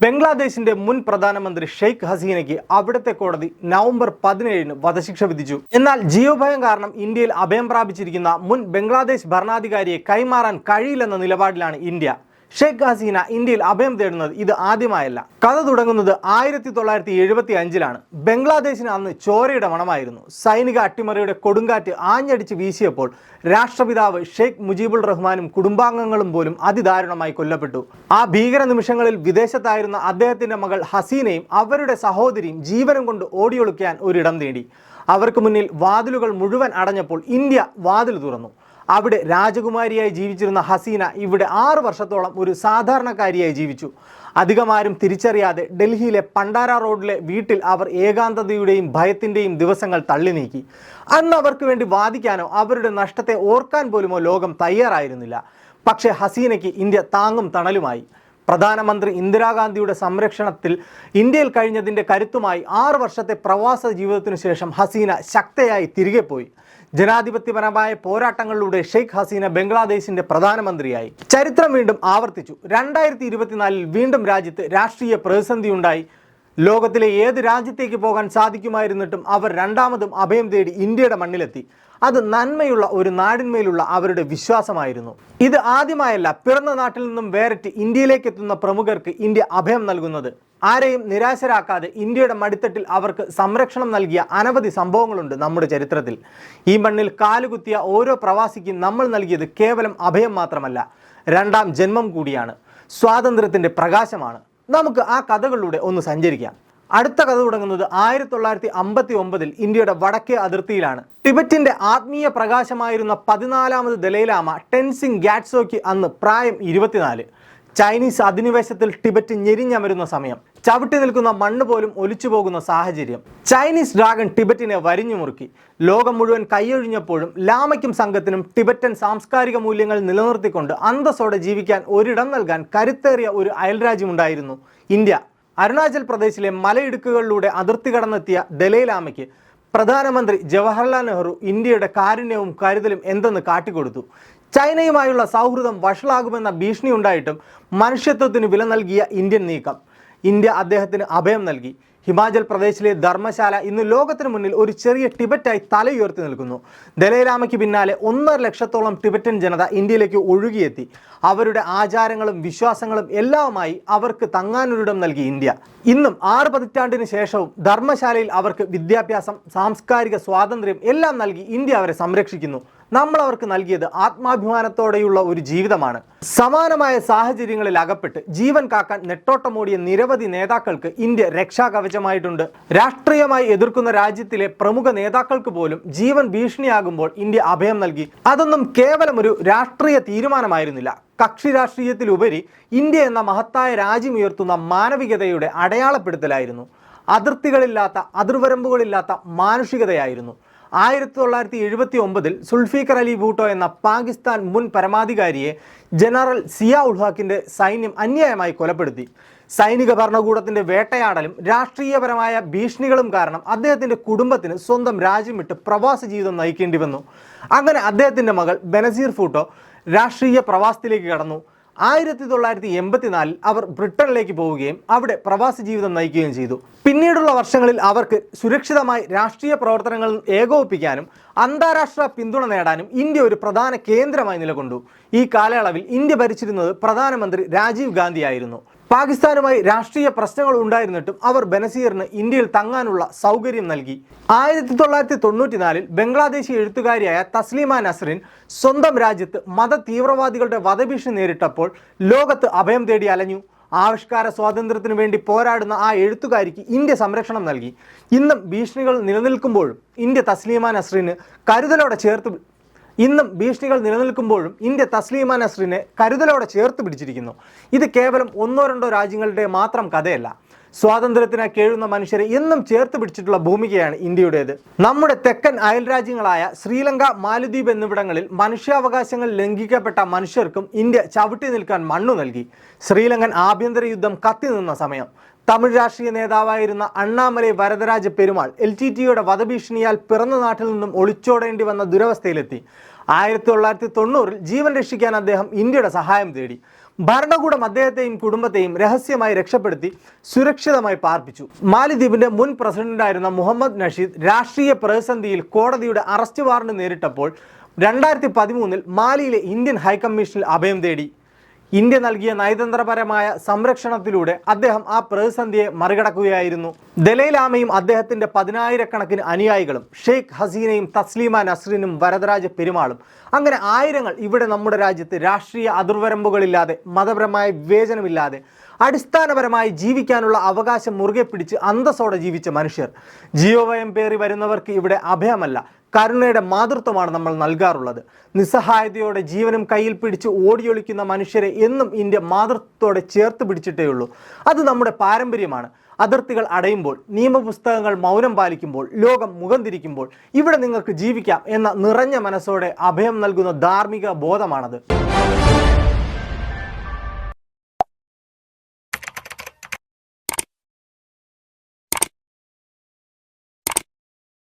ബംഗ്ലാദേശിന്റെ മുൻ പ്രധാനമന്ത്രി ഷെയ്ഖ് ഹസീനയ്ക്ക് അവിടുത്തെ കോടതി നവംബർ 17-ന് വധശിക്ഷ വിധിച്ചു. എന്നാൽ ജീവഭയം കാരണം ഇന്ത്യയിൽ അഭയം പ്രാപിച്ചിരിക്കുന്ന മുൻ ബംഗ്ലാദേശ് ഭരണാധികാരിയെ കൈമാറാൻ കഴിയില്ലെന്ന നിലപാടിലാണ് ഇന്ത്യ. ഷെയ്ഖ് ഹസീന ഇന്ത്യയിൽ അഭയം തേടുന്നത് ഇത് ആദ്യമായല്ല. കഥ തുടങ്ങുന്നത് 1975-ലാണ്. ബംഗ്ലാദേശിന് അന്ന് ചോരയുടെ മണമായിരുന്നു. സൈനിക അട്ടിമറിയുടെ കൊടുങ്കാറ്റ് ആഞ്ഞടിച്ച് വീശിയപ്പോൾ രാഷ്ട്രപിതാവ് ഷെയ്ഖ് മുജീബുർ റഹ്മാനും കുടുംബാംഗങ്ങളും പോലും അതിദാരുണമായി കൊല്ലപ്പെട്ടു. ആ ഭീകര നിമിഷങ്ങളിൽ വിദേശത്തായിരുന്ന അദ്ദേഹത്തിന്റെ മകൾ ഹസീനയും അവരുടെ സഹോദരിയും ജീവനം കൊണ്ട് ഓടിയൊളിക്കാൻ ഒരിടം നേടി. അവർക്ക് മുന്നിൽ വാതിലുകൾ മുഴുവൻ അടഞ്ഞപ്പോൾ ഇന്ത്യ വാതിൽ തുറന്നു. അവിടെ രാജകുമാരിയായി ജീവിച്ചിരുന്ന ഹസീന ഇവിടെ 6 വർഷത്തോളം ഒരു സാധാരണക്കാരിയായി ജീവിച്ചു. അധികമാരും തിരിച്ചറിയാതെ ഡൽഹിയിലെ പണ്ടാര റോഡിലെ വീട്ടിൽ അവർ ഏകാന്തതയുടെയും ഭയത്തിൻ്റെയും ദിവസങ്ങൾ തള്ളി നീക്കി. അന്ന് അവർക്ക് വേണ്ടി വാദിക്കാനോ അവരുടെ നഷ്ടത്തെ ഓർക്കാൻ പോലുമോ ലോകം തയ്യാറായിരുന്നില്ല. പക്ഷേ ഹസീനയ്ക്ക് ഇന്ത്യ താങ്ങും തണലുമായി. പ്രധാനമന്ത്രി ഇന്ദിരാഗാന്ധിയുടെ സംരക്ഷണത്തിൽ ഇന്ത്യയിൽ കഴിഞ്ഞതിൻ്റെ കരുത്തുമായി 6 വർഷത്തെ പ്രവാസ ജീവിതത്തിനു ശേഷം ഹസീന ശക്തയായി തിരികെ പോയി. ജനാധിപത്യപരമായ പോരാട്ടങ്ങളിലൂടെ ഷെയ്ഖ് ഹസീന ബംഗ്ലാദേശിന്റെ പ്രധാനമന്ത്രിയായി. ചരിത്രം വീണ്ടും ആവർത്തിച്ചു. 2024-ൽ വീണ്ടും രാജ്യത്ത് രാഷ്ട്രീയ പ്രതിസന്ധിയുണ്ടായി. ലോകത്തിലെ ഏത് രാജ്യത്തേക്ക് പോകാൻ സാധിക്കുമായിരുന്നിട്ടും അവർ രണ്ടാമതും അഭയം തേടി ഇന്ത്യയുടെ മണ്ണിലെത്തി. അത് നന്മയുള്ള ഒരു നാടിന്മേലുള്ള അവരുടെ വിശ്വാസമായിരുന്നു. ഇത് ആദ്യമായല്ല പിറന്ന നാട്ടിൽ നിന്നും വേറിട്ട് ഇന്ത്യയിലേക്ക് എത്തുന്ന പ്രമുഖർക്ക് ഇന്ത്യ അഭയം നൽകുന്നത്. ആരെയും നിരാശരാക്കാതെ ഇന്ത്യയുടെ മടിത്തട്ടിൽ അവർക്ക് സംരക്ഷണം നൽകിയ അനവധി സംഭവങ്ങളുണ്ട് നമ്മുടെ ചരിത്രത്തിൽ. ഈ മണ്ണിൽ കാലുകുത്തിയ ഓരോ പ്രവാസിക്കും നമ്മൾ നൽകിയത് കേവലം അഭയം മാത്രമല്ല, രണ്ടാം ജന്മം കൂടിയാണ്, സ്വാതന്ത്ര്യത്തിൻ്റെ പ്രകാശമാണ്. നമുക്ക് ആ കഥകളിലൂടെ ഒന്ന് സഞ്ചരിക്കാം. അടുത്ത കഥ തുടങ്ങുന്നത് 1959-ൽ ഇന്ത്യയുടെ വടക്കേ അതിർത്തിയിലാണ്. ടിബറ്റിന്റെ ആത്മീയ പ്രകാശമായിരുന്ന 14ാമത് ദലൈലാമ ടെൻസിംഗ് ഗ്യാറ്റ്സോയ്ക്ക് അന്ന് പ്രായം 24. ചൈനീസ് അധിനിവേശത്തിൽ ടിബറ്റ് ഞെരിഞ്ഞമരുന്ന സമയം. ചവിട്ടി നിൽക്കുന്ന മണ്ണ് പോലും ഒലിച്ചു പോകുന്ന സാഹചര്യം. ചൈനീസ് ഡ്രാഗൺ ടിബറ്റിനെ വരിഞ്ഞു മുറുക്കി. ലോകം മുഴുവൻ കൈയൊഴിഞ്ഞപ്പോഴും ലാമയ്ക്കും സംഘത്തിനും ടിബറ്റൻ സാംസ്കാരിക മൂല്യങ്ങൾ നിലനിർത്തിക്കൊണ്ട് അന്തസ്സോടെ ജീവിക്കാൻ ഒരിടം നൽകാൻ കരുത്തേറിയ ഒരു അയൽരാജ്യമുണ്ടായിരുന്നു ഇന്ത്യ. അരുണാചൽ പ്രദേശിലെ മലയിടുക്കുകളിലൂടെ അതിർത്തി കടന്നെത്തിയ ദലൈലാമയ്ക്ക് പ്രധാനമന്ത്രി ജവഹർലാൽ നെഹ്റു ഇന്ത്യയുടെ കാരുണ്യവും കരുതലും എന്തെന്ന് കാട്ടിക്കൊടുത്തു. ചൈനയുമായുള്ള സൗഹൃദം വഷളാകുമെന്ന ഭീഷണി ഉണ്ടായിട്ടും മനുഷ്യത്വത്തിന് വില നൽകിയ ഇന്ത്യൻ നീക്കം. ഇന്ത്യ അദ്ദേഹത്തിന് അഭയം നൽകി. ഹിമാചൽ പ്രദേശിലെ ധർമ്മശാല ഇന്ന് ലോകത്തിന് മുന്നിൽ ഒരു ചെറിയ ടിബറ്റായി തലയുയർത്തി നിൽക്കുന്നു. ദലൈലാമയ്ക്ക് പിന്നാലെ 1.5 ലക്ഷത്തോളം ടിബറ്റൻ ജനത ഇന്ത്യയിലേക്ക് ഒഴുകിയെത്തി. അവരുടെ ആചാരങ്ങളും വിശ്വാസങ്ങളും എല്ലാമായി അവർക്ക് തങ്ങാനൊരിടം നൽകി ഇന്ത്യ. ഇന്നും 6 പതിറ്റാണ്ടിന് ശേഷവും ധർമ്മശാലയിൽ അവർക്ക് വിദ്യാഭ്യാസം, സാംസ്കാരിക സ്വാതന്ത്ര്യം എല്ലാം നൽകി ഇന്ത്യ അവരെ സംരക്ഷിക്കുന്നു. നമ്മൾ അവർക്ക് നൽകിയത് ആത്മാഭിമാനത്തോടെയുള്ള ഒരു ജീവിതമാണ്. സമാനമായ സാഹചര്യങ്ങളിൽ അകപ്പെട്ട് ജീവൻ കാക്കാൻ നെട്ടോട്ടമോടിയ നിരവധി നേതാക്കൾക്ക് ഇന്ത്യ രക്ഷാകവചമായിട്ടുണ്ട്. രാഷ്ട്രീയമായി എതിർക്കുന്ന രാജ്യത്തിലെ പ്രമുഖ നേതാക്കൾക്ക് പോലും ജീവൻ ഭീഷണിയാകുമ്പോൾ ഇന്ത്യ അഭയം നൽകി. അതൊന്നും കേവലം ഒരു രാഷ്ട്രീയ തീരുമാനമായിരുന്നില്ല. കക്ഷി രാഷ്ട്രീയത്തിലുപരി ഇന്ത്യ എന്ന മഹത്തായ രാജ്യമുയർത്തുന്ന മാനവികതയുടെ അടയാളപ്പെടുത്തലായിരുന്നു. അതിർത്തികളില്ലാത്ത, അതിർവരമ്പുകളില്ലാത്ത മാനുഷികതയായിരുന്നു. 1979-ൽ സുൽഫിക്കർ അലി ഭൂട്ടോ എന്ന പാകിസ്ഥാൻ മുൻ പരമാധികാരിയെ ജനറൽ സിയാ ഉൾ ഹക്കിന്റെ സൈന്യം അന്യായമായി കൊലപ്പെടുത്തി. സൈനിക ഭരണകൂടത്തിന്റെ വേട്ടയാടലും രാഷ്ട്രീയപരമായ ഭീഷണികളും കാരണം അദ്ദേഹത്തിന്റെ കുടുംബത്തിന് സ്വന്തം രാജ്യം വിട്ട് പ്രവാസ ജീവിതം നയിക്കേണ്ടി വന്നു. അങ്ങനെ അദ്ദേഹത്തിന്റെ മകൾ ബനസീർ ഭൂട്ടോ രാഷ്ട്രീയ പ്രവാസത്തിലേക്ക് കടന്നു. 1984-ൽ അവർ ബ്രിട്ടനിലേക്ക് പോവുകയും അവിടെ പ്രവാസ ജീവിതം നയിക്കുകയും ചെയ്തു. പിന്നീടുള്ള വർഷങ്ങളിൽ അവർക്ക് സുരക്ഷിതമായി രാഷ്ട്രീയ പ്രവർത്തനങ്ങൾ ഏകോപിപ്പിക്കാനും അന്താരാഷ്ട്ര പിന്തുണ നേടാനും ഇന്ത്യ ഒരു പ്രധാന കേന്ദ്രമായി നിലകൊണ്ടു. ഈ കാലയളവിൽ ഇന്ത്യ ഭരിച്ചിരുന്നത് പ്രധാനമന്ത്രി രാജീവ് ഗാന്ധി ആയിരുന്നു. പാകിസ്ഥാനുമായി രാഷ്ട്രീയ പ്രശ്നങ്ങൾ ഉണ്ടായിരുന്നിട്ടും അവർ ബനസീറിന് ഇന്ത്യയിൽ തങ്ങാനുള്ള സൗകര്യം നൽകി. 1994-ൽ ബംഗ്ലാദേശി എഴുത്തുകാരിയായ തസ്ലീമ നസ്രിൻ സ്വന്തം രാജ്യത്ത് മത തീവ്രവാദികളുടെ വധഭീഷണി നേരിട്ടപ്പോൾ ലോകത്ത് അഭയം തേടി അലഞ്ഞു. ആവിഷ്കാര സ്വാതന്ത്ര്യത്തിനു വേണ്ടി പോരാടുന്ന ആ എഴുത്തുകാരിക്ക് ഇന്ത്യ സംരക്ഷണം നൽകി. ഇന്നും ഭീഷണികൾ നിലനിൽക്കുമ്പോഴും ഇന്ത്യ തസ്ലീമ നസ്രിന് കരുതലോടെ ചേർത്ത് പിടിച്ചിരിക്കുന്നു. ഇത് കേവലം 1-2 രാജ്യങ്ങളുടെ മാത്രം കഥയല്ല. സ്വാതന്ത്ര്യത്തിനായി കേഴുന്ന മനുഷ്യരെ എന്നും ചേർത്ത് പിടിച്ചിട്ടുള്ള ഭൂമികയാണ് ഇന്ത്യയുടേത്. നമ്മുടെ തെക്കൻ അയൽ രാജ്യങ്ങളായ ശ്രീലങ്ക, മാലദ്വീപ് എന്നിവിടങ്ങളിൽ മനുഷ്യാവകാശങ്ങൾ ലംഘിക്കപ്പെട്ട മനുഷ്യർക്കും ഇന്ത്യ ചവിട്ടി നിൽക്കാൻ മണ്ണു നൽകി. ശ്രീലങ്കൻ ആഭ്യന്തര യുദ്ധം കത്തി നിന്ന സമയം തമിഴ് രാഷ്ട്രീയ നേതാവായിരുന്ന അണ്ണാമലൈ വരദരാജ പെരുമാൾ LTTEയുടെ വധഭീഷണിയാൽ പിറന്ന നാട്ടിൽ നിന്നും ഒളിച്ചോടേണ്ടി വന്ന ദുരവസ്ഥയിലെത്തി. 1990-ൽ ജീവൻ രക്ഷിക്കാൻ അദ്ദേഹം ഇന്ത്യയുടെ സഹായം തേടി. ഭരണകൂടം അദ്ദേഹത്തെയും കുടുംബത്തെയും രഹസ്യമായി രക്ഷപ്പെടുത്തി സുരക്ഷിതമായി പാർപ്പിച്ചു. മാലിദ്വീപിന്റെ മുൻ പ്രസിഡന്റായിരുന്ന മുഹമ്മദ് നഷീദ് രാഷ്ട്രീയ പ്രതിസന്ധിയിൽ കോടതിയുടെ അറസ്റ്റ് വാറണ്ട് നേരിട്ടപ്പോൾ 2013 മാലിയിലെ ഇന്ത്യൻ ഹൈക്കമ്മീഷനിൽ അഭയം തേടി. ഇന്ത്യ നൽകിയ നയതന്ത്രപരമായ സംരക്ഷണത്തിലൂടെ അദ്ദേഹം ആ പ്രതിസന്ധിയെ മറികടക്കുകയായിരുന്നു. ദലൈലാമയും അദ്ദേഹത്തിന്റെ 10,000-കണക്കിന് അനുയായികളും ഷെയ്ഖ് ഹസീനയും തസ്ലീമ നസ്രീനും വരദരാജ പെരുമാളും അങ്ങനെ ആയിരങ്ങൾ ഇവിടെ നമ്മുടെ രാജ്യത്ത് രാഷ്ട്രീയ അതിർവരമ്പുകളില്ലാതെ മതപരമായ വിവേചനമില്ലാതെ അടിസ്ഥാനപരമായി ജീവിക്കാനുള്ള അവകാശം മുറുകെ പിടിച്ച് അന്തസ്സോടെ ജീവിച്ച മനുഷ്യർ. ജീവഭയം പേറി വരുന്നവർക്ക് ഇവിടെ അഭയമല്ല, കരുണയുടെ മാതൃത്വമാണ് നമ്മൾ നൽകാറുള്ളത്. നിസ്സഹായതയോടെ ജീവനും കയ്യിൽ പിടിച്ച് ഓടിയൊളിക്കുന്ന മനുഷ്യരെ എന്നും ഇന്ത്യ മാതൃത്വത്തോടെ ചേർത്ത് പിടിച്ചിട്ടേയുള്ളൂ. അത് നമ്മുടെ പാരമ്പര്യമാണ്. അതിർത്തികൾ അടയുമ്പോൾ, നിയമപുസ്തകങ്ങൾ മൗനം പാലിക്കുമ്പോൾ, ലോകം മുഖം തിരിക്കുമ്പോൾ ഇവിടെ നിങ്ങൾക്ക് ജീവിക്കാം എന്ന നിറഞ്ഞ മനസ്സോടെ അഭയം നൽകുന്ന ധാർമ്മിക ബോധമാണത്.